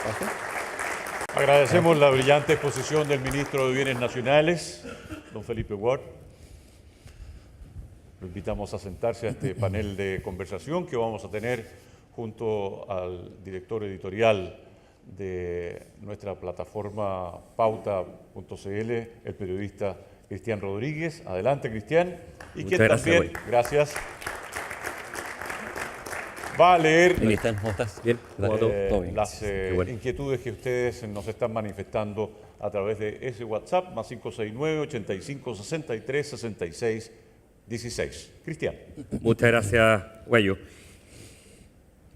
Gracias. Agradecemos la brillante exposición del ministro de Bienes Nacionales, don Felipe Ward. Lo invitamos a sentarse a este panel de conversación que vamos a tener junto al director editorial de nuestra plataforma pauta.cl, el periodista Cristian Rodríguez. Adelante, Cristian. Y Muchas quien gracias, también, gracias, va a leer Cristian, ¿cómo estás? Bien, todo bien. las Qué bueno. inquietudes que ustedes nos están manifestando a través de ese WhatsApp, más 569-8563-6616. Cristian. Muchas gracias, Guayo.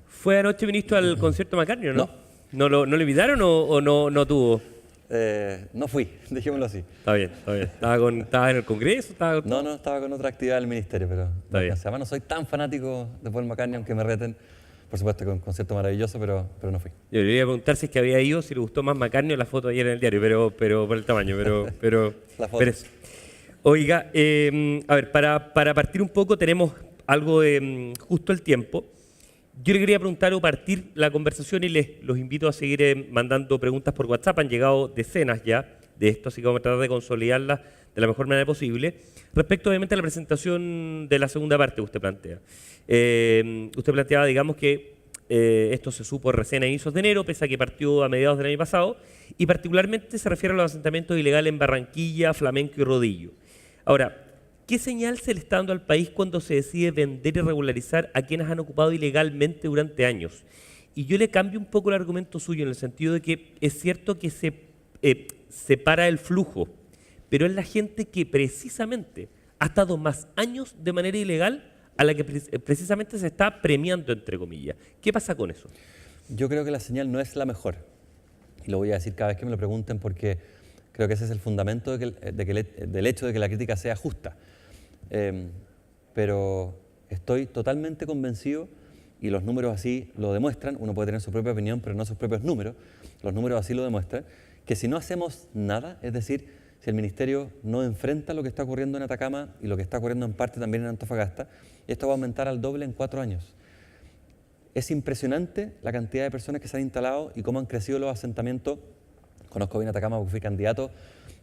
¿Fue anoche, ministro, al concierto McCartney o no? ¿No lo invitaron o no tuvo? No fui, dejémoslo así. Está bien, está bien. ¿Estaba en el Congreso? No, estaba con otra actividad del ministerio, pero Está bien. además no soy tan fanático de Paul McCartney, aunque me reten. Por supuesto que es un concierto maravilloso, pero no fui. Yo le iba a preguntar si es que había ido, si le gustó más McCartney o la foto ayer en el diario, pero por el tamaño, pero La foto. pero eso. Oiga, a ver, para partir un poco tenemos algo de justo el tiempo. Yo le quería preguntar o partir la conversación y los invito a seguir mandando preguntas por WhatsApp. Han llegado decenas ya de esto, así que vamos a tratar de consolidarlas de la mejor manera posible. Respecto, obviamente, a la presentación de la segunda parte que usted plantea. Usted planteaba, digamos, que esto se supo recién a inicios de enero, pese a que partió a mediados del año pasado, y particularmente se refiere a los asentamientos ilegales en Barranquilla, Flamenco y Rodillo. Ahora, ¿qué señal se le está dando al país cuando se decide vender y regularizar a quienes han ocupado ilegalmente durante años? Y yo le cambio un poco el argumento suyo en el sentido de que es cierto que se para el flujo, pero es la gente que precisamente ha estado más años de manera ilegal a la que precisamente se está premiando, entre comillas. ¿Qué pasa con eso? Yo creo que la señal no es la mejor. Y lo voy a decir cada vez que me lo pregunten porque creo que ese es el fundamento del hecho de que la crítica sea justa. Pero estoy totalmente convencido, y los números así lo demuestran, uno puede tener su propia opinión, pero no sus propios números, los números así lo demuestran, que si no hacemos nada, es decir, si el Ministerio no enfrenta lo que está ocurriendo en Atacama y lo que está ocurriendo en parte también en Antofagasta, esto va a aumentar al doble en 4 años. Es impresionante la cantidad de personas que se han instalado y cómo han crecido los asentamientos. Conozco bien Atacama porque fui candidato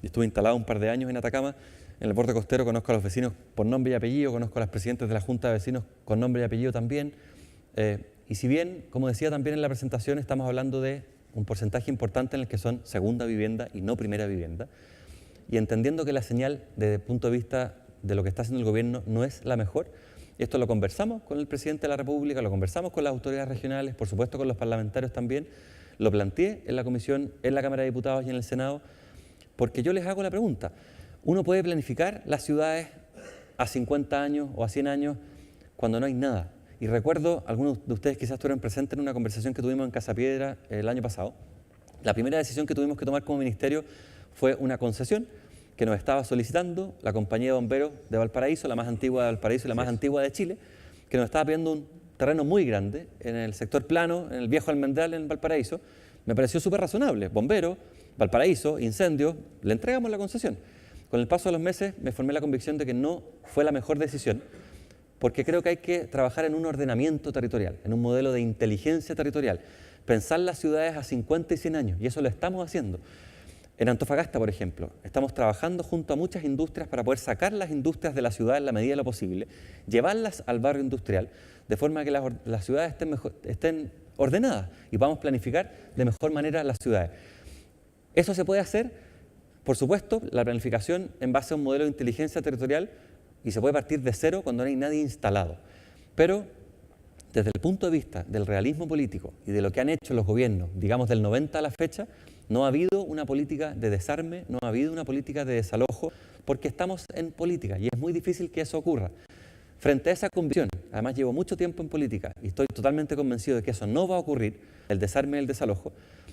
y estuve instalado un par de años en Atacama. En el borde costero conozco a los vecinos por nombre y apellido, conozco a las presidentes de la Junta de Vecinos con nombre y apellido también. Y si bien, como decía también en la presentación, estamos hablando de un porcentaje importante en el que son segunda vivienda y no primera vivienda, y entendiendo que la señal desde el punto de vista de lo que está haciendo el gobierno no es la mejor, esto lo conversamos con el presidente de la República, lo conversamos con las autoridades regionales, por supuesto con los parlamentarios también, lo planteé en la comisión, en la Cámara de Diputados y en el Senado, porque yo les hago la pregunta. Uno puede planificar las ciudades a 50 años o a 100 años cuando no hay nada. Y recuerdo, algunos de ustedes quizás estuvieron presentes en una conversación que tuvimos en Casa Piedra el año pasado. La primera decisión que tuvimos que tomar como ministerio fue una concesión que nos estaba solicitando la compañía de bomberos de Valparaíso, la más antigua de Valparaíso y la más antigua de Chile, que nos estaba pidiendo un terreno muy grande en el sector plano, en el viejo Almendral en Valparaíso. Me pareció súper razonable. Bomberos, Valparaíso, incendios, le entregamos la concesión. Con el paso de los meses me formé la convicción de que no fue la mejor decisión, porque creo que hay que trabajar en un ordenamiento territorial, en un modelo de inteligencia territorial, pensar las ciudades a 50 y 100 años, y eso lo estamos haciendo. En Antofagasta, por ejemplo, estamos trabajando junto a muchas industrias para poder sacar las industrias de la ciudad en la medida de lo posible, llevarlas al barrio industrial, de forma que las ciudades estén ordenadas y podamos planificar de mejor manera las ciudades. Eso se puede hacer, por supuesto, la planificación en base a un modelo de inteligencia territorial, y se puede partir de cero cuando no hay nadie instalado. Pero desde el punto de vista del realismo político y de lo que han hecho los gobiernos, digamos del 90 a la fecha, no ha habido una política de desarme, no ha habido una política de desalojo, porque estamos en política y es muy difícil que eso ocurra. Frente a esa convicción, además llevo mucho tiempo en política y estoy totalmente convencido de que eso no va a ocurrir, el desarme y el desalojo,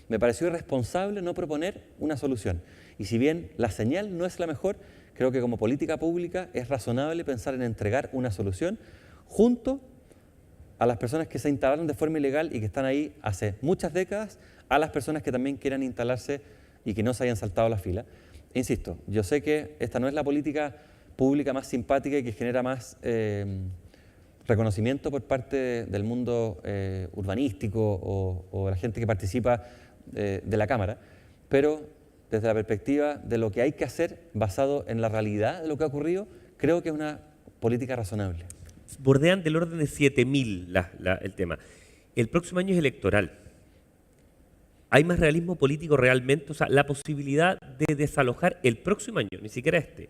me pareció irresponsable no proponer una solución. Y si bien la señal no es la mejor, creo que como política pública es razonable pensar en entregar una solución junto a las personas que se instalaron de forma ilegal y que están ahí hace muchas décadas, a las personas que también quieran instalarse y que no se hayan saltado la fila. Insisto, yo sé que esta no es la política pública más simpática y que genera más reconocimiento por parte del mundo urbanístico o de la gente que participa de la Cámara, pero desde la perspectiva de lo que hay que hacer basado en la realidad de lo que ha ocurrido, creo que es una política razonable. Bordean del orden de 7.000 el tema. El próximo año es electoral. ¿Hay más realismo político realmente? O sea, la posibilidad de desalojar el próximo año, ni siquiera este,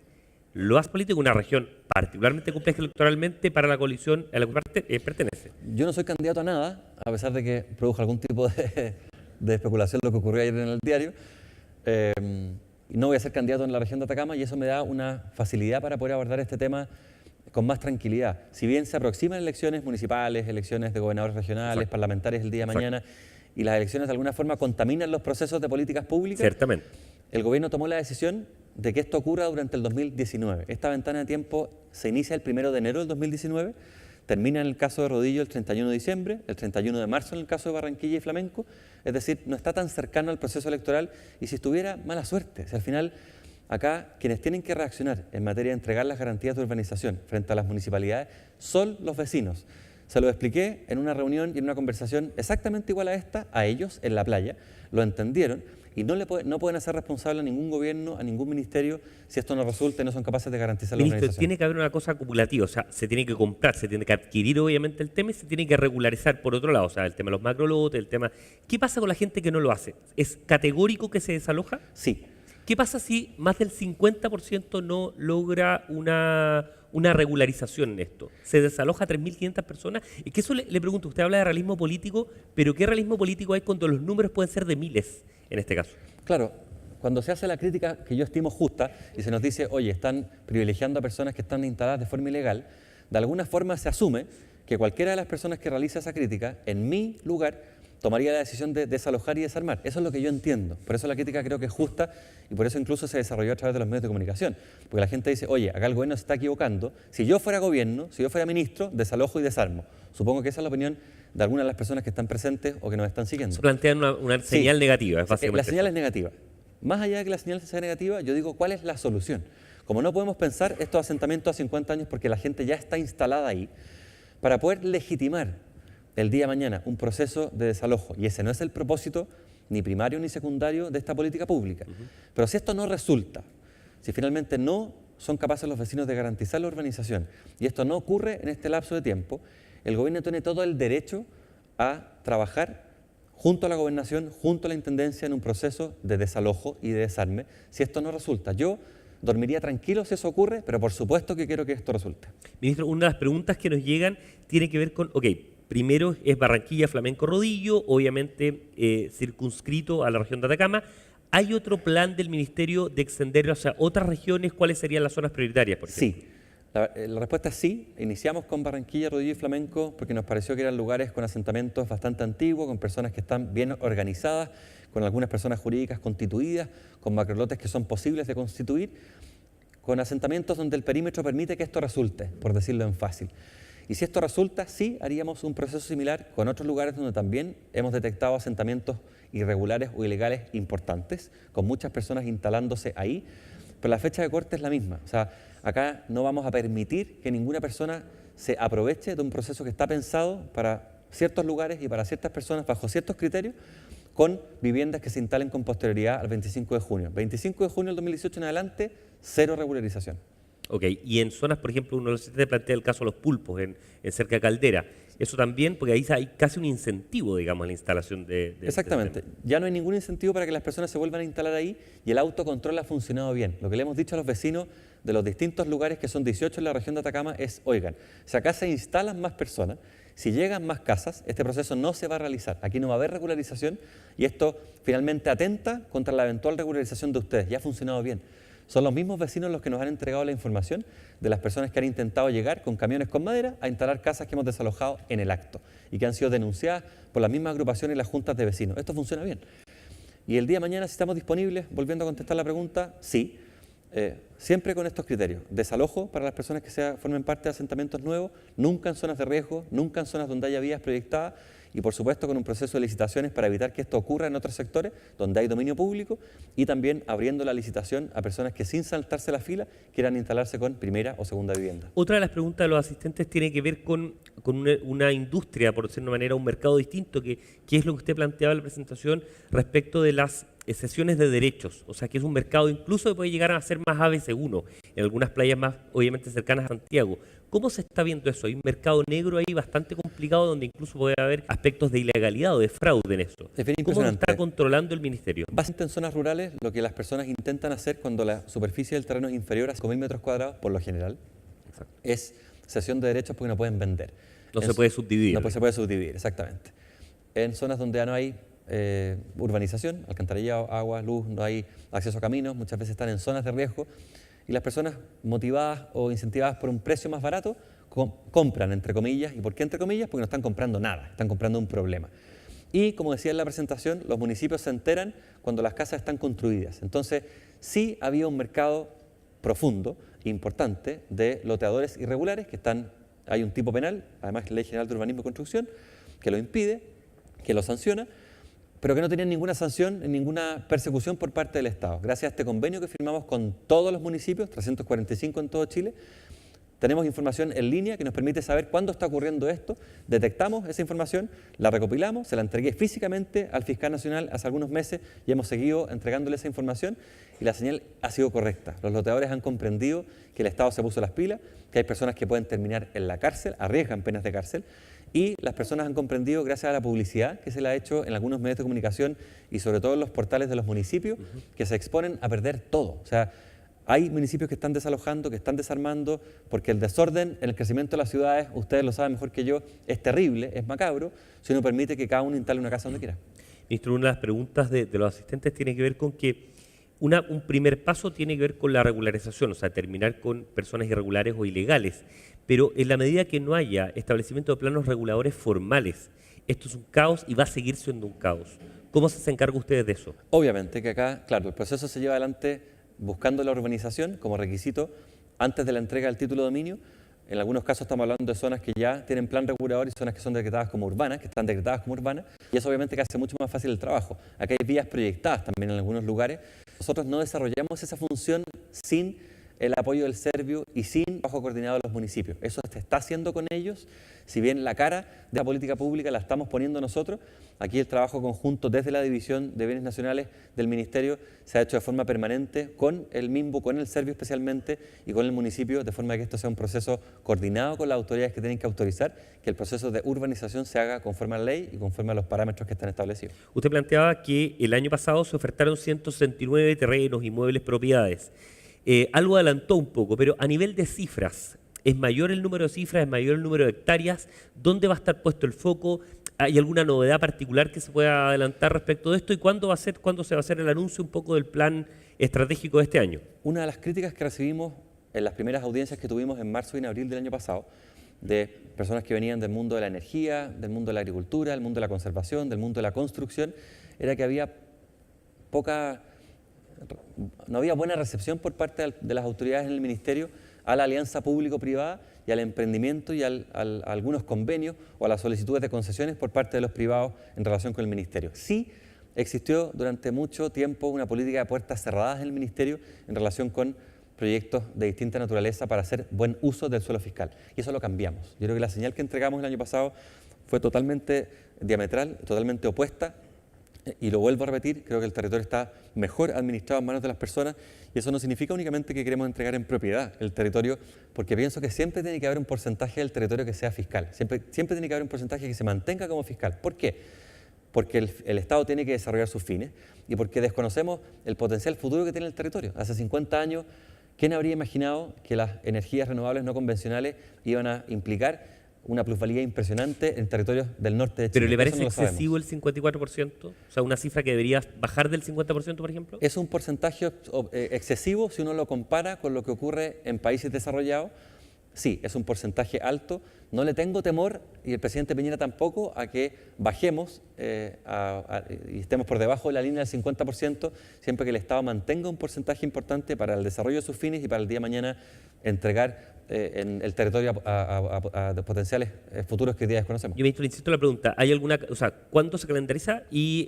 lo hace político en una región particularmente compleja electoralmente para la coalición a la que pertenece. Yo no soy candidato a nada, a pesar de que produjo algún tipo de especulación lo que ocurrió ayer en el diario. No voy a ser candidato en la región de Atacama y eso me da una facilidad para poder abordar este tema con más tranquilidad. Si bien se aproximan elecciones municipales, elecciones de gobernadores regionales, Exacto. parlamentarias el día de mañana, y las elecciones de alguna forma contaminan los procesos de políticas públicas, Ciertamente. el gobierno tomó la decisión de que esto ocurra durante el 2019. Esta ventana de tiempo se inicia el 1 de enero del 2019, termina en el caso de Rodillo el 31 de diciembre, el 31 de marzo en el caso de Barranquilla y Flamenco, es decir, no está tan cercano al proceso electoral y si estuviera, mala suerte. Si al final, acá quienes tienen que reaccionar en materia de entregar las garantías de urbanización frente a las municipalidades son los vecinos. Se lo expliqué en una reunión y en una conversación exactamente igual a esta, a ellos en la playa, lo entendieron y no pueden hacer responsable a ningún gobierno, a ningún ministerio, si esto no resulta y no son capaces de garantizar la Ministro, organización. tiene que haber una cosa acumulativa, o sea, se tiene que comprar, se tiene que adquirir obviamente el tema y se tiene que regularizar por otro lado, o sea, el tema de los macrolotes, el tema... ¿Qué pasa con la gente que no lo hace? ¿Es categórico que se desaloja? Sí. ¿Qué pasa si más del 50% no logra una regularización en esto? ¿Se desaloja a 3.500 personas? Y que eso le pregunto, usted habla de realismo político, pero ¿qué realismo político hay cuando los números pueden ser de miles en este caso? Claro, cuando se hace la crítica que yo estimo justa y se nos dice, oye, están privilegiando a personas que están instaladas de forma ilegal, de alguna forma se asume que cualquiera de las personas que realiza esa crítica, en mi lugar, tomaría la decisión de desalojar y desarmar. Eso es lo que yo entiendo. Por eso la crítica creo que es justa y por eso incluso se desarrolló a través de los medios de comunicación. Porque la gente dice, oye, acá el gobierno se está equivocando. Si yo fuera gobierno, si yo fuera ministro, desalojo y desarmo. Supongo que esa es la opinión de algunas de las personas que están presentes o que nos están siguiendo. Se plantean una señal negativa, es básicamente La señal eso. es negativa. Más allá de que la señal sea negativa, yo digo, ¿cuál es la solución? Como no podemos pensar estos asentamientos a 50 años porque la gente ya está instalada ahí, para poder legitimar el día de mañana un proceso de desalojo, y ese no es el propósito ni primario ni secundario de esta política pública. Pero si esto no resulta, si finalmente no son capaces los vecinos de garantizar la urbanización, y esto no ocurre en este lapso de tiempo, el gobierno tiene todo el derecho a trabajar junto a la gobernación, junto a la intendencia en un proceso de desalojo y de desarme. Si esto no resulta, yo dormiría tranquilo si eso ocurre, pero por supuesto que quiero que esto resulte. Ministro, una de las preguntas que nos llegan tiene que ver con, primero es Barranquilla, Flamenco, Rodillo, obviamente circunscrito a la región de Atacama. ¿Hay otro plan del Ministerio de extenderlo hacia otras regiones? ¿Cuáles serían las zonas prioritarias, por ejemplo? Sí, la respuesta es sí. Iniciamos con Barranquilla, Rodillo y Flamenco porque nos pareció que eran lugares con asentamientos bastante antiguos, con personas que están bien organizadas, con algunas personas jurídicas constituidas, con macrolotes que son posibles de constituir, con asentamientos donde el perímetro permite que esto resulte, por decirlo en fácil. Y si esto resulta, sí haríamos un proceso similar con otros lugares donde también hemos detectado asentamientos irregulares o ilegales importantes, con muchas personas instalándose ahí, pero la fecha de corte es la misma. O sea, acá no vamos a permitir que ninguna persona se aproveche de un proceso que está pensado para ciertos lugares y para ciertas personas bajo ciertos criterios, con viviendas que se instalen con posterioridad al 25 de junio. 25 de junio del 2018 en adelante, cero regularización. Ok, y en zonas, por ejemplo, uno se plantea el caso de los pulpos, en cerca de Caldera. Eso también, porque ahí hay casi un incentivo, digamos, a la instalación de Exactamente. Ya no hay ningún incentivo para que las personas se vuelvan a instalar ahí y el autocontrol ha funcionado bien. Lo que le hemos dicho a los vecinos de los distintos lugares, que son 18 en la región de Atacama, es, oigan, si acá se instalan más personas, si llegan más casas, este proceso no se va a realizar. Aquí no va a haber regularización y esto finalmente atenta contra la eventual regularización de ustedes. Ya ha funcionado bien. Son los mismos vecinos los que nos han entregado la información de las personas que han intentado llegar con camiones con madera a instalar casas que hemos desalojado en el acto y que han sido denunciadas por las mismas agrupaciones y las juntas de vecinos. Esto funciona bien. Y el día de mañana, si estamos disponibles, volviendo a contestar la pregunta, sí, siempre con estos criterios. Desalojo para las personas que formen parte de asentamientos nuevos, nunca en zonas de riesgo, nunca en zonas donde haya vías proyectadas y por supuesto con un proceso de licitaciones para evitar que esto ocurra en otros sectores donde hay dominio público y también abriendo la licitación a personas que sin saltarse la fila quieran instalarse con primera o segunda vivienda. Otra de las preguntas de los asistentes tiene que ver con una industria, por decirlo de una manera, un mercado distinto, que es lo que usted planteaba en la presentación respecto de las cesiones de derechos. O sea, que es un mercado incluso que puede llegar a ser más ABC1 en algunas playas más, obviamente, cercanas a Santiago. ¿Cómo se está viendo eso? Hay un mercado negro ahí bastante complicado donde incluso puede haber aspectos de ilegalidad o de fraude en eso. Es bien ¿Cómo lo está impresionante. controlando el ministerio? Básicamente en zonas rurales, lo que las personas intentan hacer cuando la superficie del terreno es inferior a 5.000 metros cuadrados, por lo general, es cesión de derechos porque no pueden vender. No se puede subdividir. No se puede subdividir, exactamente. En zonas donde ya no hay urbanización, alcantarillado, agua, luz, no hay acceso a caminos, muchas veces están en zonas de riesgo y las personas motivadas o incentivadas por un precio más barato compran, entre comillas. ¿Y por qué entre comillas? Porque no están comprando nada, están comprando un problema. Y como decía en la presentación, los municipios se enteran cuando las casas están construidas. Entonces, sí había un mercado profundo, importante, de loteadores irregulares que hay un tipo penal, además Ley General de Urbanismo y Construcción, que lo impide, que lo sanciona, pero que no tenían ninguna sanción, ninguna persecución por parte del Estado. Gracias a este convenio que firmamos con todos los municipios, 345 en todo Chile, tenemos información en línea que nos permite saber cuándo está ocurriendo esto, detectamos esa información, la recopilamos, se la entregué físicamente al fiscal nacional hace algunos meses y hemos seguido entregándole esa información y la señal ha sido correcta. Los loteadores han comprendido que el Estado se puso las pilas, que hay personas que pueden terminar en la cárcel, arriesgan penas de cárcel, y las personas han comprendido, gracias a la publicidad que se le ha hecho en algunos medios de comunicación y sobre todo en los portales de los municipios, que se exponen a perder todo. O sea, hay municipios que están desalojando, que están desarmando, porque el desorden en el crecimiento de las ciudades, ustedes lo saben mejor que yo, es terrible, es macabro, si uno permite que cada uno instale una casa donde quiera. Ministro, una de las preguntas de los asistentes tiene que ver con que un primer paso tiene que ver con la regularización, o sea, terminar con personas irregulares o ilegales. Pero en la medida que no haya establecimiento de planos reguladores formales, esto es un caos y va a seguir siendo un caos. ¿Cómo se encarga ustedes de eso? Obviamente que acá, claro, el proceso se lleva adelante buscando la urbanización como requisito antes de la entrega del título de dominio. En algunos casos estamos hablando de zonas que ya tienen plan regulador y zonas que son decretadas como urbanas, que están decretadas como urbanas, y eso obviamente que hace mucho más fácil el trabajo. Acá hay vías proyectadas también en algunos lugares. Nosotros no desarrollamos esa función sin el apoyo del Servio y sin trabajo coordinado de los municipios. Eso se está haciendo con ellos, si bien la cara de la política pública la estamos poniendo nosotros, aquí el trabajo conjunto desde la División de Bienes Nacionales del Ministerio se ha hecho de forma permanente con el MIMBU, con el Servio especialmente y con el municipio, de forma que esto sea un proceso coordinado con las autoridades que tienen que autorizar, que el proceso de urbanización se haga conforme a la ley y conforme a los parámetros que están establecidos. Usted planteaba que el año pasado se ofertaron 169 terrenos, inmuebles, propiedades. Algo adelantó un poco, pero a nivel de cifras, ¿es mayor el número de cifras, es mayor el número de hectáreas? ¿Dónde va a estar puesto el foco? ¿Hay alguna novedad particular que se pueda adelantar respecto de esto? ¿Y cuándo se va a hacer el anuncio un poco del plan estratégico de este año? Una de las críticas que recibimos en las primeras audiencias que tuvimos en marzo y en abril del año pasado, de personas que venían del mundo de la energía, del mundo de la agricultura, del mundo de la conservación, del mundo de la construcción, era que no había buena recepción por parte de las autoridades en el Ministerio a la alianza público-privada y al emprendimiento y a algunos convenios o a las solicitudes de concesiones por parte de los privados en relación con el Ministerio. Sí existió durante mucho tiempo una política de puertas cerradas en el Ministerio en relación con proyectos de distinta naturaleza para hacer buen uso del suelo fiscal. Y eso lo cambiamos. Yo creo que la señal que entregamos el año pasado fue totalmente diametral, totalmente opuesta. Y lo vuelvo a repetir, creo que el territorio está mejor administrado en manos de las personas y eso no significa únicamente que queremos entregar en propiedad el territorio, porque pienso que siempre tiene que haber un porcentaje del territorio que sea fiscal, siempre tiene que haber un porcentaje que se mantenga como fiscal. ¿Por qué? Porque el Estado tiene que desarrollar sus fines y porque desconocemos el potencial futuro que tiene el territorio. Hace 50 años, ¿quién habría imaginado que las energías renovables no convencionales iban a implicar una plusvalía impresionante en territorios del norte de Chile? ¿Pero le parece excesivo el 54%? O sea, una cifra que debería bajar del 50%, por ejemplo. Es un porcentaje excesivo si uno lo compara con lo que ocurre en países desarrollados. sí, es un porcentaje alto. No le tengo temor, y el presidente Piñera tampoco, a que bajemos y estemos por debajo de la línea del 50%, siempre que el Estado mantenga un porcentaje importante para el desarrollo de sus fines y para el día de mañana entregar en el territorio a potenciales futuros que hoy día desconocemos. Yo, ministro, le insisto en la pregunta. ¿Hay alguna, o sea, cuándo se calendariza y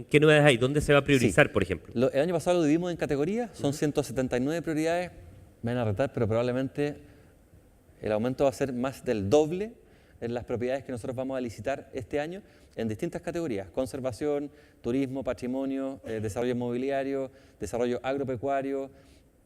qué novedades hay? ¿Dónde se va a priorizar, Sí. por ejemplo? El año pasado lo dividimos en categorías, son 179 prioridades, me van a retar, pero probablemente el aumento va a ser más del doble en las propiedades que nosotros vamos a licitar este año en distintas categorías: conservación, turismo, patrimonio, desarrollo inmobiliario, desarrollo agropecuario,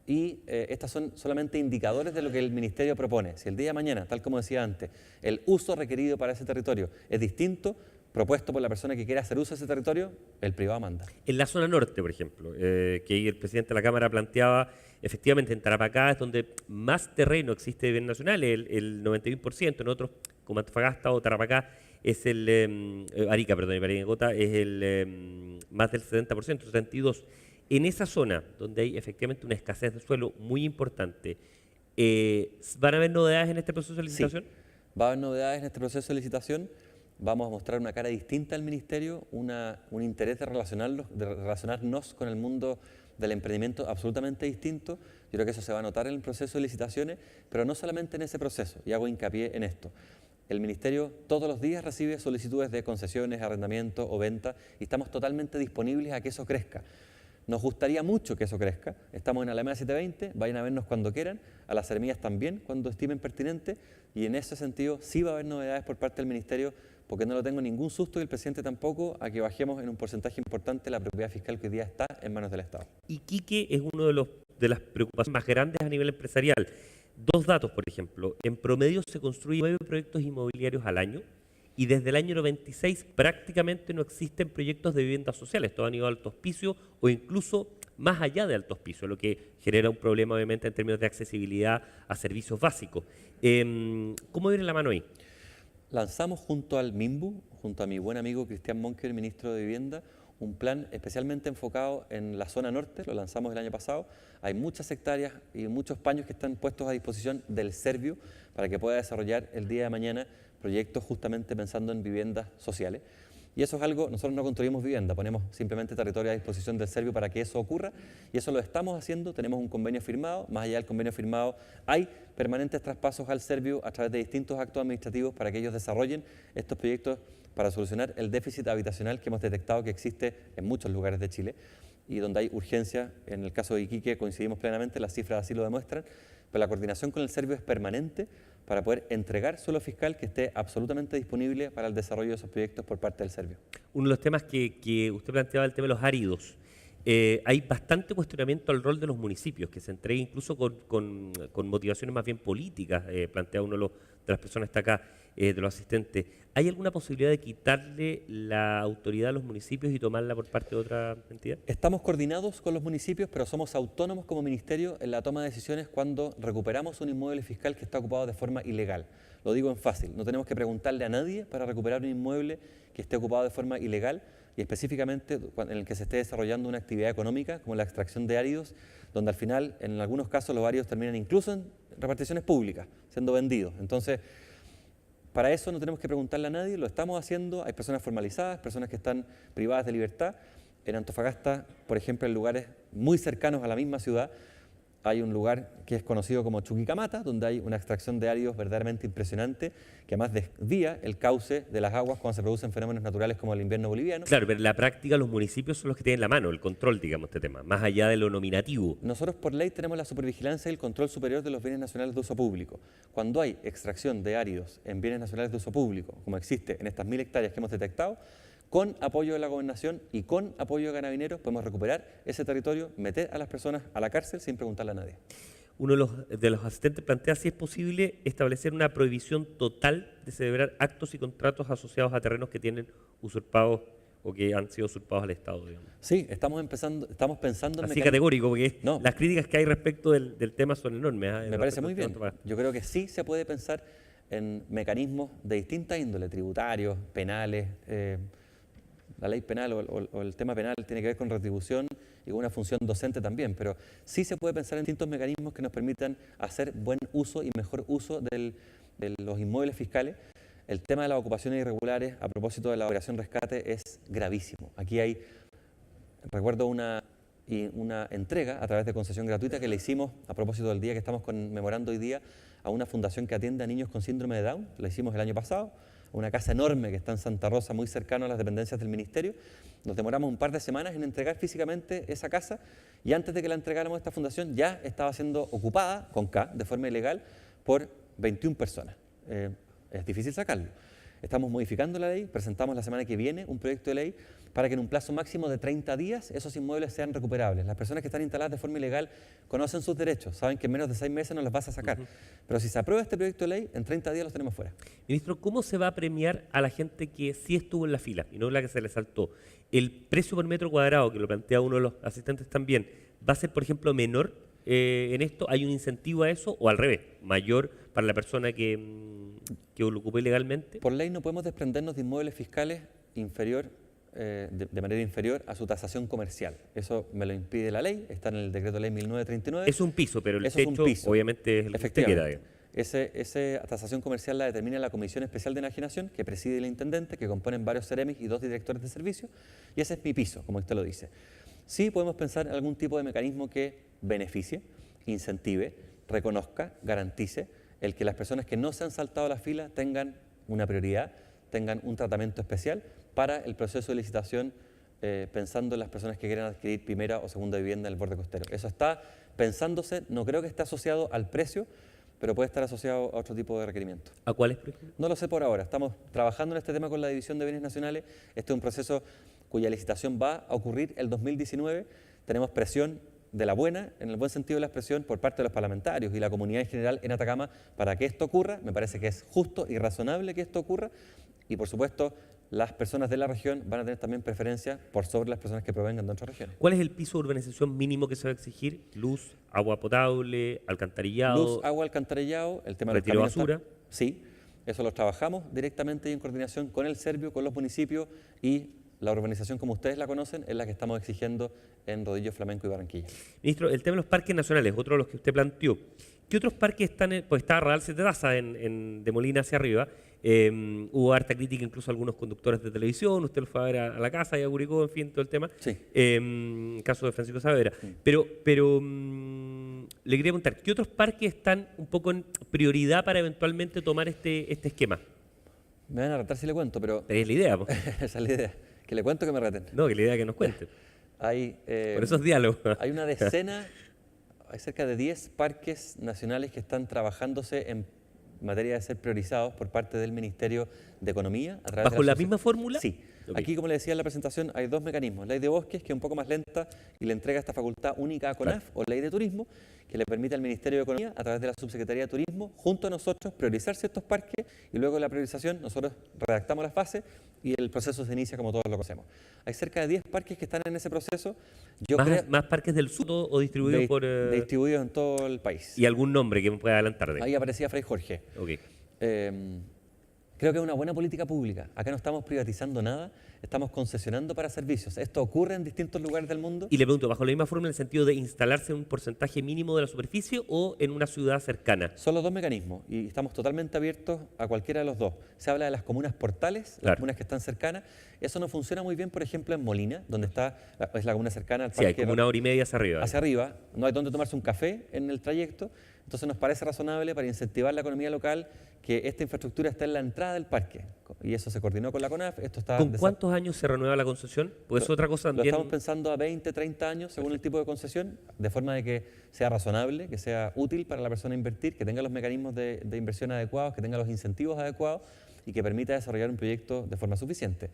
y estas son solamente indicadores de lo que el Ministerio propone. Si el día de mañana, tal como decía antes, el uso requerido para ese territorio es distinto, propuesto por la persona que quiera hacer uso de ese territorio, el privado manda. En la zona norte, por ejemplo, que el presidente de la Cámara planteaba, efectivamente en Tarapacá es donde más terreno existe de bien nacional, el 91%, en otros como Antofagasta o Tarapacá es Arica, perdón, y Parinacota es más del 70%, 72%. En esa zona, donde hay efectivamente una escasez de suelo muy importante, ¿van a haber novedades en este proceso de licitación? Sí, va a haber novedades en este proceso de licitación. Vamos a mostrar una cara distinta al Ministerio, un interés de relacionarnos con el mundo del emprendimiento absolutamente distinto. Yo creo que eso se va a notar en el proceso de licitaciones, pero no solamente en ese proceso, y hago hincapié en esto. El Ministerio todos los días recibe solicitudes de concesiones, arrendamiento o venta, y estamos totalmente disponibles a que eso crezca. Nos gustaría mucho que eso crezca. Estamos en Alameda 720, vayan a vernos cuando quieran, a las semillas también, cuando estimen pertinente, y en ese sentido sí va a haber novedades por parte del Ministerio, porque no lo tengo ningún susto, y el presidente tampoco, a que bajemos en un porcentaje importante la propiedad fiscal que hoy día está en manos del Estado. Iquique es uno de las preocupaciones más grandes a nivel empresarial. Dos datos, por ejemplo. En promedio se construyen 9 proyectos inmobiliarios al año y desde el año 96 prácticamente no existen proyectos de viviendas sociales. Todos han ido a alto hospicio o incluso más allá de alto hospicio, lo que genera un problema obviamente en términos de accesibilidad a servicios básicos. ¿Cómo viene la mano ahí? Lanzamos junto al MIMBU, junto a mi buen amigo Cristian Monker, ministro de Vivienda, un plan especialmente enfocado en la zona norte. Lo lanzamos el año pasado. Hay muchas hectáreas y muchos paños que están puestos a disposición del Servio para que pueda desarrollar el día de mañana proyectos justamente pensando en viviendas sociales. Y eso es algo, nosotros no construimos vivienda, ponemos simplemente territorio a disposición del Servio para que eso ocurra, y eso lo estamos haciendo. Tenemos un convenio firmado. Más allá del convenio firmado hay permanentes traspasos al Servio a través de distintos actos administrativos para que ellos desarrollen estos proyectos para solucionar el déficit habitacional que hemos detectado que existe en muchos lugares de Chile y donde hay urgencia. En el caso de Iquique coincidimos plenamente, las cifras así lo demuestran, pero la coordinación con el Servio es permanente para poder entregar suelo fiscal que esté absolutamente disponible para el desarrollo de esos proyectos por parte del Servio. Uno de los temas que usted planteaba, el tema de los áridos. Hay bastante cuestionamiento al rol de los municipios, que se entrega incluso con motivaciones más bien políticas, plantea uno de las personas que está acá, de los asistentes. ¿Hay alguna posibilidad de quitarle la autoridad a los municipios y tomarla por parte de otra entidad? Estamos coordinados con los municipios, pero somos autónomos como ministerio en la toma de decisiones cuando recuperamos un inmueble fiscal que está ocupado de forma ilegal. Lo digo en fácil, no tenemos que preguntarle a nadie para recuperar un inmueble que esté ocupado de forma ilegal, y específicamente en el que se esté desarrollando una actividad económica como la extracción de áridos, donde al final, en algunos casos, los áridos terminan incluso en reparticiones públicas, siendo vendidos. Entonces, para eso no tenemos que preguntarle a nadie, lo estamos haciendo. Hay personas formalizadas, personas que están privadas de libertad. En Antofagasta, por ejemplo, en lugares muy cercanos a la misma ciudad, hay un lugar que es conocido como Chuquicamata, donde hay una extracción de áridos verdaderamente impresionante, que además desvía el cauce de las aguas cuando se producen fenómenos naturales como el invierno boliviano. Claro, pero en la práctica los municipios son los que tienen la mano, el control, digamos, este tema, más allá de lo nominativo. Nosotros por ley tenemos la supervigilancia y el control superior de los bienes nacionales de uso público. Cuando hay extracción de áridos en bienes nacionales de uso público, como existe en estas 1000 hectáreas que hemos detectado, con apoyo de la gobernación y con apoyo de Carabineros podemos recuperar ese territorio, meter a las personas a la cárcel sin preguntarle a nadie. Uno de los asistentes plantea si es posible establecer una prohibición total de celebrar actos y contratos asociados a terrenos que tienen usurpados o que han sido usurpados al Estado, digamos. Sí, estamos pensando en así categórico, porque no, las críticas que hay respecto del tema son enormes. Me parece muy bien. Yo creo que sí se puede pensar en mecanismos de distinta índole, tributarios, penales, la ley penal o el tema penal tiene que ver con retribución y con una función docente también, pero sí se puede pensar en distintos mecanismos que nos permitan hacer buen uso y mejor uso de los inmuebles fiscales. El tema de las ocupaciones irregulares, a propósito de la operación rescate, es gravísimo. Aquí hay, recuerdo una entrega a través de concesión gratuita que le hicimos a propósito del día que estamos conmemorando hoy día a una fundación que atiende a niños con síndrome de Down. La hicimos el año pasado, una casa enorme que está en Santa Rosa, muy cercano a las dependencias del ministerio. Nos demoramos un par de semanas en entregar físicamente esa casa y antes de que la entregáramos a esta fundación ya estaba siendo ocupada, con K, de forma ilegal, por 21 personas. Es difícil sacarlo. Estamos modificando la ley, presentamos la semana que viene un proyecto de ley para que en un plazo máximo de 30 días esos inmuebles sean recuperables. Las personas que están instaladas de forma ilegal conocen sus derechos, saben que en menos de 6 meses no los vas a sacar. Pero si se aprueba este proyecto de ley, en 30 días los tenemos fuera. Ministro, ¿cómo se va a premiar a la gente que sí estuvo en la fila y no la que se le saltó? ¿El precio por metro cuadrado, que lo plantea uno de los asistentes también, va a ser, por ejemplo, menor en esto? ¿Hay un incentivo a eso o al revés, mayor para la persona que lo ocupó ilegalmente? Por ley no podemos desprendernos de inmuebles fiscales de manera inferior a su tasación comercial. Eso me lo impide la ley, está en el decreto ley 1939. Es un piso, pero el Eso es techo un piso. obviamente es el que usted quiera. Efectivamente. Esa tasación comercial la determina la Comisión Especial de Enajenación, que preside el intendente, que componen varios CEREMIS y 2 directores de servicio, y ese es mi piso, como usted lo dice. Sí podemos pensar en algún tipo de mecanismo que beneficie, incentive, reconozca, garantice el que las personas que no se han saltado la fila tengan una prioridad, tengan un tratamiento especial para el proceso de licitación, pensando en las personas que quieren adquirir primera o segunda vivienda en el borde costero. Eso está pensándose, no creo que esté asociado al precio, pero puede estar asociado a otro tipo de requerimiento. ¿A cuáles, por ejemplo? No lo sé por ahora, estamos trabajando en este tema con la División de Bienes Nacionales. Este es un proceso cuya licitación va a ocurrir el 2019. Tenemos presión de la buena, en el buen sentido de la expresión, por parte de los parlamentarios y la comunidad en general en Atacama para que esto ocurra. Me parece que es justo y razonable que esto ocurra y, por supuesto, las personas de la región van a tener también preferencia por sobre las personas que provengan de otras regiones. ¿Cuál es el piso de urbanización mínimo que se va a exigir? Luz, agua potable, alcantarillado. Luz, agua, alcantarillado, el tema de los retiro de caminos. basura. Sí, eso lo trabajamos directamente y en coordinación con el Servio, con los municipios y la urbanización como ustedes la conocen es la que estamos exigiendo en Rodillo, Flamenco y Barranquilla. Ministro, el tema de los parques nacionales, otro de los que usted planteó. ¿Qué otros parques están? Pues está Radal 7 Taza de Molina hacia arriba. Hubo harta crítica, incluso algunos conductores de televisión. Usted lo fue a ver a la casa y a Curicó, en fin, todo el tema. Sí. Caso de Francisco Saavedra. Sí. Pero le quería preguntar, ¿qué otros parques están un poco en prioridad para eventualmente tomar este esquema? Me van a retar si le cuento, pero Es la idea, po. esa es la idea. Que le cuento que me reten. No, que la idea es que nos cuente. Hay, Por esos diálogos. hay una decena, hay cerca de 10 parques nacionales que están trabajándose en materia de ser priorizados por parte del Ministerio de Economía. A través de ¿Bajo la asoci- misma fórmula? Sí. Ok. Aquí, como le decía en la presentación, hay 2 mecanismos. Ley de bosques, que es un poco más lenta y le entrega esta facultad única a CONAF, o ley de turismo, que le permite al Ministerio de Economía, a través de la Subsecretaría de Turismo, junto a nosotros, priorizar ciertos parques y luego de la priorización nosotros redactamos las bases y el proceso se inicia como todos lo conocemos. Hay cerca de 10 parques que están en ese proceso. Yo creo ¿Más parques del sur o distribuidos por...? distribuidos en todo el país. ¿Y algún nombre que me pueda adelantar de? Ahí aparecía Fray Jorge. Ok. Creo que es una buena política pública. Acá no estamos privatizando nada, estamos concesionando para servicios. Esto ocurre en distintos lugares del mundo. Y le pregunto, ¿bajo la misma fórmula en el sentido de instalarse en un porcentaje mínimo de la superficie o en una ciudad cercana? Son los 2 mecanismos y estamos totalmente abiertos a cualquiera de los 2. Se habla de las comunas portales, Claro. las comunas que están cercanas. Eso no funciona muy bien, por ejemplo, en Molina, donde es la comuna cercana al Sí, hay parque. como 1 hora y media hacia arriba. Hacia arriba, no hay donde tomarse un café en el trayecto. Entonces nos parece razonable para incentivar la economía local que esta infraestructura esté en la entrada del parque. Y eso se coordinó con la CONAF. Esto está ¿Con cuántos años se renueva la concesión? Pues es otra cosa Lo también. estamos pensando a 20, 30 años, según el tipo de concesión, de forma de que sea razonable, que sea útil para la persona invertir, que tenga los mecanismos de inversión adecuados, que tenga los incentivos adecuados y que permita desarrollar un proyecto de forma suficiente.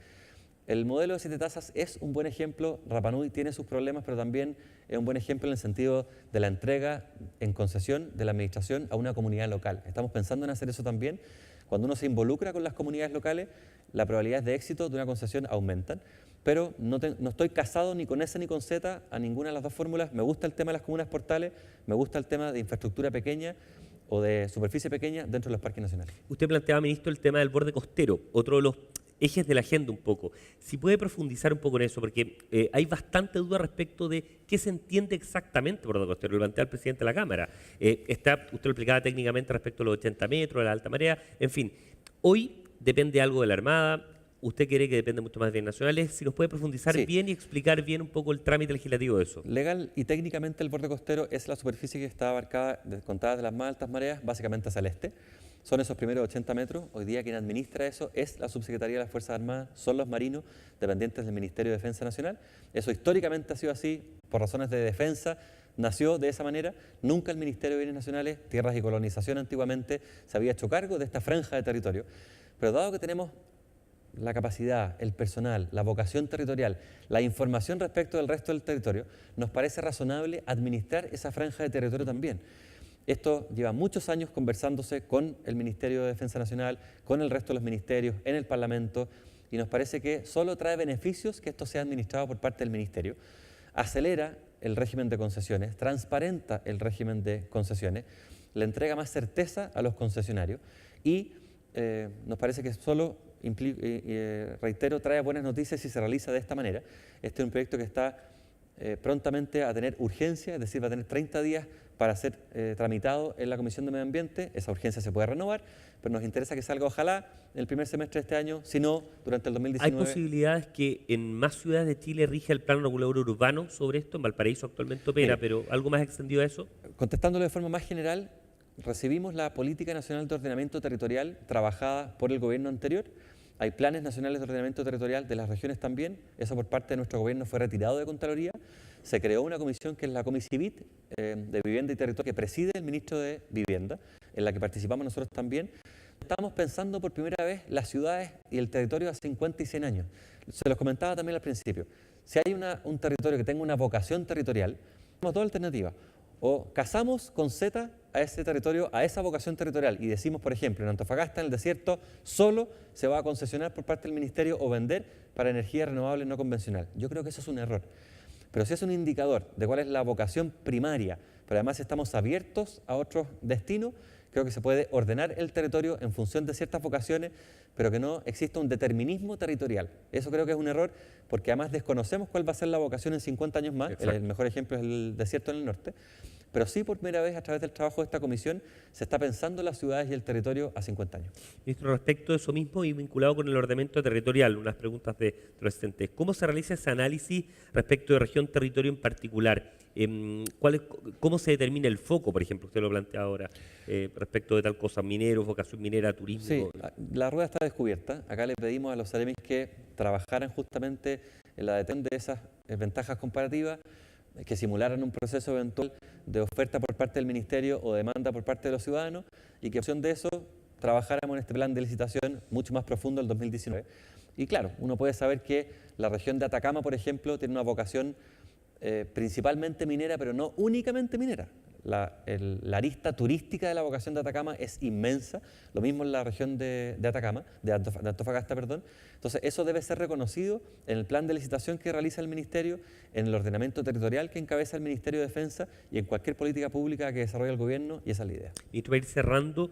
El modelo de 7 tasas es un buen ejemplo. Rapa Nui tiene sus problemas, pero también es un buen ejemplo en el sentido de la entrega en concesión de la administración a una comunidad local. Estamos pensando en hacer eso también. Cuando uno se involucra con las comunidades locales, las probabilidades de éxito de una concesión aumentan. Pero no estoy casado ni con S ni con Z a ninguna de las 2 fórmulas. Me gusta el tema de las comunas portales, me gusta el tema de infraestructura pequeña o de superficie pequeña dentro de los parques nacionales. Usted planteaba, ministro, el tema del borde costero, otro de los ejes de la agenda un poco. Si puede profundizar un poco en eso, porque hay bastante duda respecto de qué se entiende exactamente por bordo costero. Lo plantea el presidente de la Cámara. Usted lo explicaba técnicamente respecto a los 80 metros, de la alta marea, en fin. Hoy depende algo de la Armada. Usted quiere que depende mucho más de bienes nacionales. Si nos puede profundizar Sí. bien y explicar bien un poco el trámite legislativo de eso. Legal y técnicamente el borde costero es la superficie que está abarcada, contada de las más altas mareas, básicamente hacia el este. Son esos primeros 80 metros. Hoy día quien administra eso es la Subsecretaría de las Fuerzas Armadas, son los marinos dependientes del Ministerio de Defensa Nacional. Eso históricamente ha sido así, por razones de defensa, nació de esa manera. Nunca el Ministerio de Bienes Nacionales, Tierras y Colonización antiguamente, se había hecho cargo de esta franja de territorio. Pero dado que tenemos la capacidad, el personal, la vocación territorial, la información respecto del resto del territorio, nos parece razonable administrar esa franja de territorio también. Esto lleva muchos años conversándose con el Ministerio de Defensa Nacional, con el resto de los ministerios, en el Parlamento, y nos parece que solo trae beneficios que esto sea administrado por parte del Ministerio. Acelera el régimen de concesiones, transparenta el régimen de concesiones, le entrega más certeza a los concesionarios y nos parece que solo, reitero, trae buenas noticias si se realiza de esta manera. Este es un proyecto que está prontamente a tener urgencia, es decir, va a tener 30 días para ser tramitado en la Comisión de Medio Ambiente. Esa urgencia se puede renovar, pero nos interesa que salga ojalá en el primer semestre de este año, si no, durante el 2019. ¿Hay posibilidades que en más ciudades de Chile rija el plan regulador urbano sobre esto? En Valparaíso actualmente opera, pero algo más extendido a eso. Contestándolo de forma más general, recibimos la Política Nacional de Ordenamiento Territorial trabajada por el gobierno anterior. Hay planes nacionales de ordenamiento territorial de las regiones también. Eso por parte de nuestro gobierno fue retirado de Contraloría. Se creó una comisión que es la Comisivit de Vivienda y Territorio que preside el ministro de Vivienda, en la que participamos nosotros también. Estamos pensando por primera vez las ciudades y el territorio a 50 y 100 años. Se los comentaba también al principio. Si hay un territorio que tenga una vocación territorial, tenemos dos alternativas. O casamos con Z a ese territorio, a esa vocación territorial y decimos, por ejemplo, en Antofagasta, en el desierto, solo se va a concesionar por parte del Ministerio o vender para energía renovable no convencional. Yo creo que eso es un error. Pero si es un indicador de cuál es la vocación primaria, pero además estamos abiertos a otros destinos, creo que se puede ordenar el territorio en función de ciertas vocaciones, pero que no exista un determinismo territorial. Eso creo que es un error, porque además desconocemos cuál va a ser la vocación en 50 años más. El mejor ejemplo es el desierto en el norte. Pero sí, por primera vez, a través del trabajo de esta comisión, se está pensando en las ciudades y el territorio a 50 años. Ministro, respecto de eso mismo y vinculado con el ordenamiento territorial, unas preguntas de los asistentes. ¿Cómo se realiza ese análisis respecto de región, territorio en particular? ¿Cómo se determina el foco, por ejemplo? Usted lo plantea ahora, respecto de tal cosa, mineros, vocación minera, turismo. Sí, la rueda está descubierta. Acá le pedimos a los Ceremis que trabajaran justamente en la detección de esas ventajas comparativas, que simularan un proceso eventual de oferta por parte del Ministerio o demanda por parte de los ciudadanos y que en función de eso trabajáramos en este plan de licitación mucho más profundo el 2019. Y claro, uno puede saber que la región de Atacama, por ejemplo, tiene una vocación principalmente minera, pero no únicamente minera. La arista turística de la vocación de Atacama es inmensa, lo mismo en la región de Atacama, de Antofagasta, perdón. Entonces, eso debe ser reconocido en el plan de licitación que realiza el Ministerio, en el ordenamiento territorial que encabeza el Ministerio de Defensa y en cualquier política pública que desarrolla el gobierno, y esa es la idea. Ministro, para ir cerrando,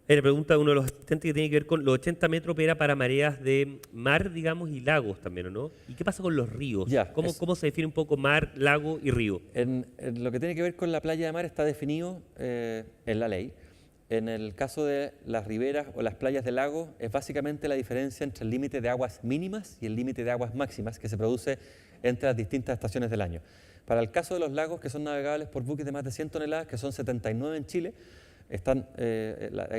hay una pregunta de uno de los asistentes que tiene que ver con los 80 metros opera para mareas de mar, digamos, y lagos también, ¿o no? ¿Y qué pasa con los ríos? ¿Cómo se define un poco mar, lago y río? En lo que tiene que ver con la playa de mar está definido en la ley. En el caso de las riberas o las playas de lago es básicamente la diferencia entre el límite de aguas mínimas y el límite de aguas máximas que se produce entre las distintas estaciones del año. Para el caso de los lagos que son navegables por buques de más de 100 toneladas, que son 79 en Chile, ahí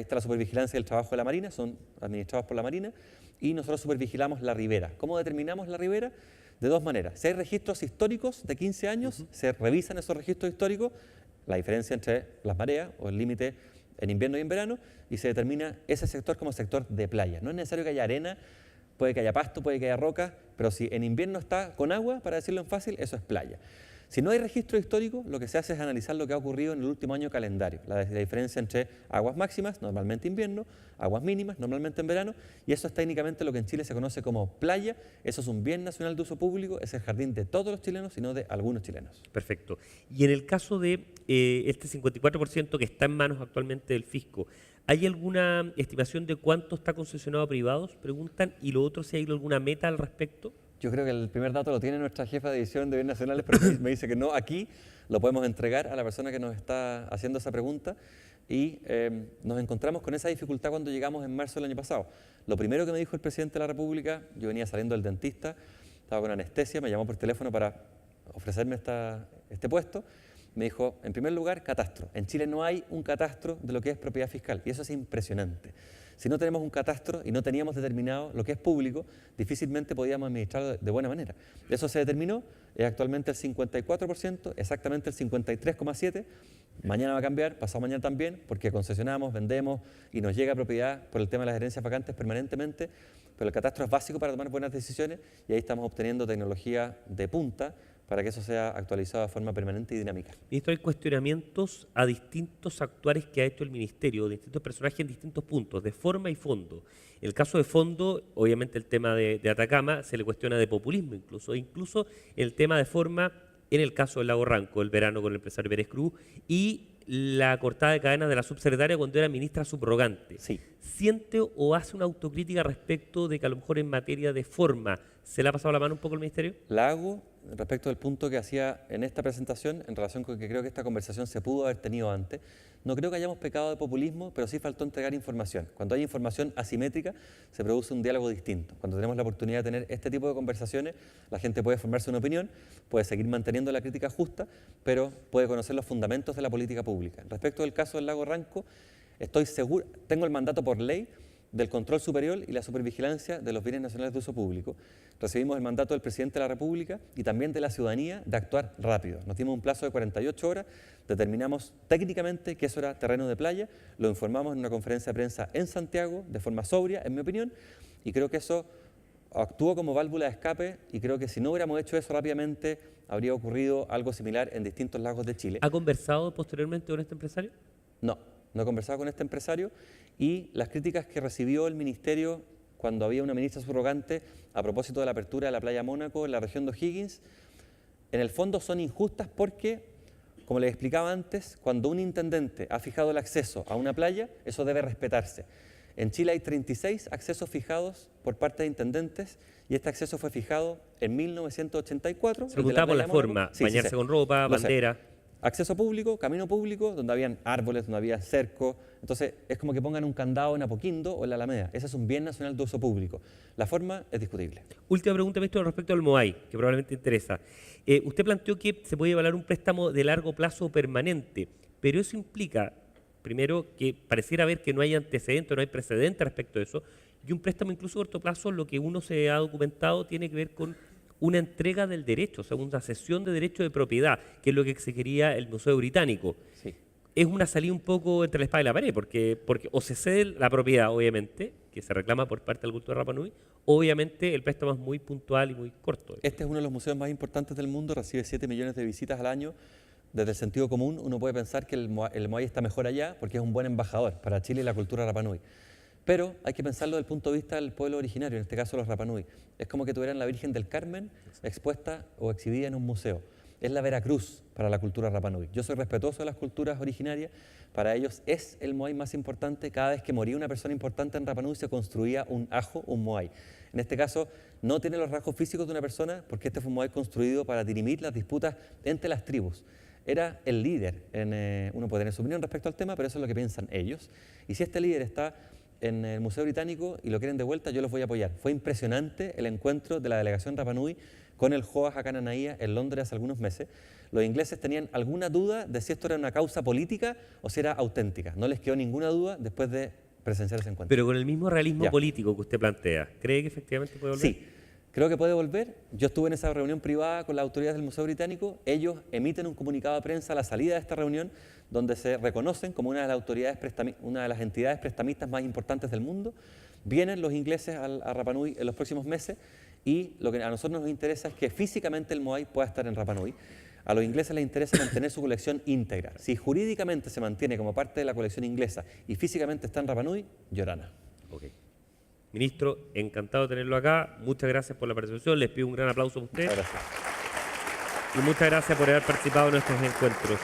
está la supervigilancia del trabajo de la Marina, son administrados por la Marina, y nosotros supervigilamos la ribera. ¿Cómo determinamos la ribera? De dos maneras. Si hay registros históricos de 15 años, se revisan esos registros históricos, la diferencia entre las mareas o el límite en invierno y en verano, y se determina ese sector como sector de playa. No es necesario que haya arena, puede que haya pasto, puede que haya roca, pero si en invierno está con agua, para decirlo en fácil, eso es playa. Si no hay registro histórico, lo que se hace es analizar lo que ha ocurrido en el último año calendario, la diferencia entre aguas máximas, normalmente invierno, aguas mínimas, normalmente en verano, y eso es técnicamente lo que en Chile se conoce como playa. Eso es un bien nacional de uso público, es el jardín de todos los chilenos y no de algunos chilenos. Perfecto. Y en el caso de este 54% que está en manos actualmente del fisco, ¿hay alguna estimación de cuánto está concesionado a privados? Preguntan. Y lo otro, si hay alguna meta al respecto. Yo creo que el primer dato lo tiene nuestra jefa de edición de bienes nacionales, pero me dice que no. Aquí lo podemos entregar a la persona que nos está haciendo esa pregunta y nos encontramos con esa dificultad cuando llegamos en marzo del año pasado. Lo primero que me dijo el presidente de la República, yo venía saliendo del dentista, estaba con anestesia, me llamó por teléfono para ofrecerme este puesto. Me dijo, en primer lugar, catastro. En Chile no hay un catastro de lo que es propiedad fiscal y eso es impresionante. Si no tenemos un catastro y no teníamos determinado lo que es público, difícilmente podíamos administrarlo de buena manera. Eso se determinó, es actualmente el 54%, exactamente el 53,7%. Mañana va a cambiar, pasado mañana también, porque concesionamos, vendemos y nos llega propiedad por el tema de las herencias vacantes permanentemente, pero el catastro es básico para tomar buenas decisiones y ahí estamos obteniendo tecnología de punta para que eso sea actualizado de forma permanente y dinámica. Ministro, hay cuestionamientos a distintos actuares que ha hecho el Ministerio, distintos personajes en distintos puntos, de forma y fondo. En el caso de fondo, obviamente el tema de Atacama se le cuestiona de populismo incluso el tema de forma, en el caso del Lago Ranco, el verano con el empresario Pérez Cruz, y la cortada de cadenas de la subsecretaria cuando era ministra subrogante. Sí. ¿Siente o hace una autocrítica respecto de que a lo mejor en materia de forma se le ha pasado la mano un poco al Ministerio? La hago respecto del punto que hacía en esta presentación en relación con que creo que esta conversación se pudo haber tenido antes. No creo que hayamos pecado de populismo, pero sí faltó entregar información. Cuando hay información asimétrica, se produce un diálogo distinto. Cuando tenemos la oportunidad de tener este tipo de conversaciones, la gente puede formarse una opinión, puede seguir manteniendo la crítica justa, pero puede conocer los fundamentos de la política pública. Respecto del caso del Lago Ranco, estoy seguro, tengo el mandato por ley del control superior y la supervigilancia de los bienes nacionales de uso público. Recibimos el mandato del presidente de la República y también de la ciudadanía de actuar rápido. Nos dimos un plazo de 48 horas, determinamos técnicamente que eso era terreno de playa, lo informamos en una conferencia de prensa en Santiago, de forma sobria, en mi opinión, y creo que eso actuó como válvula de escape y creo que si no hubiéramos hecho eso rápidamente, habría ocurrido algo similar en distintos lagos de Chile. ¿Ha conversado posteriormente con este empresario? No he conversado con este empresario y las críticas que recibió el ministerio cuando había una ministra subrogante a propósito de la apertura de la playa Mónaco en la región de O'Higgins, en el fondo son injustas porque, como les explicaba antes, cuando un intendente ha fijado el acceso a una playa, eso debe respetarse. En Chile hay 36 accesos fijados por parte de intendentes y este acceso fue fijado en 1984. Se preguntaba por la forma, bañarse con ropa, bandera. Acceso público, camino público, donde habían árboles, donde había cerco. Entonces, es como que pongan un candado en Apoquindo o en la Alameda. Ese es un bien nacional de uso público. La forma es discutible. Última pregunta, ministro, respecto al MOAI, que probablemente interesa. Usted planteó que se puede evaluar un préstamo de largo plazo permanente, pero eso implica, primero, que pareciera ver que no hay antecedente, no hay precedente respecto a eso, y un préstamo incluso a corto plazo, lo que uno se ha documentado, tiene que ver con una entrega del derecho, o sea, una cesión de derecho de propiedad, que es lo que se quería el Museo Británico. Sí. Es una salida un poco entre la espada y la pared, porque o se cede la propiedad, obviamente, que se reclama por parte del culto de Rapa Nui, obviamente el préstamo es muy puntual y muy corto. Este es uno de los museos más importantes del mundo, recibe 7 millones de visitas al año. Desde el sentido común, uno puede pensar que el MOAI está mejor allá porque es un buen embajador para Chile y la cultura Rapa Nui. Pero hay que pensarlo desde el punto de vista del pueblo originario, en este caso los Rapa Nui. Es como que tuvieran la Virgen del Carmen expuesta o exhibida en un museo. Es la Veracruz para la cultura Rapa Nui. Yo soy respetuoso de las culturas originarias, para ellos es el MOAI más importante. Cada vez que moría una persona importante en Rapa Nui se construía un ajo, un MOAI. En este caso no tiene los rasgos físicos de una persona porque este fue un MOAI construido para dirimir las disputas entre las tribus. Era el líder, uno puede tener su opinión respecto al tema, pero eso es lo que piensan ellos. Y si este líder está en el Museo Británico y lo quieren de vuelta, yo los voy a apoyar. Fue impresionante el encuentro de la delegación Rapa Nui con el Joas Hakan Anaia en Londres hace algunos meses. Los ingleses tenían alguna duda de si esto era una causa política o si era auténtica. No les quedó ninguna duda después de presenciar ese encuentro. Pero con el mismo realismo político que usted plantea, ¿cree que efectivamente puede volver? Sí, creo que puede volver. Yo estuve en esa reunión privada con las autoridades del Museo Británico. Ellos emiten un comunicado de prensa a la salida de esta reunión donde se reconocen como una de las una de las entidades prestamistas más importantes del mundo. Vienen los ingleses a Rapa Nui en los próximos meses y lo que a nosotros nos interesa es que físicamente el MOAI pueda estar en Rapa Nui. A los ingleses les interesa mantener su colección íntegra. Si jurídicamente se mantiene como parte de la colección inglesa y físicamente está en Rapa Nui, Llorana. Ok. Ministro, encantado de tenerlo acá. Muchas gracias por la participación. Les pido un gran aplauso a usted. Muchas gracias. Y muchas gracias por haber participado en nuestros encuentros.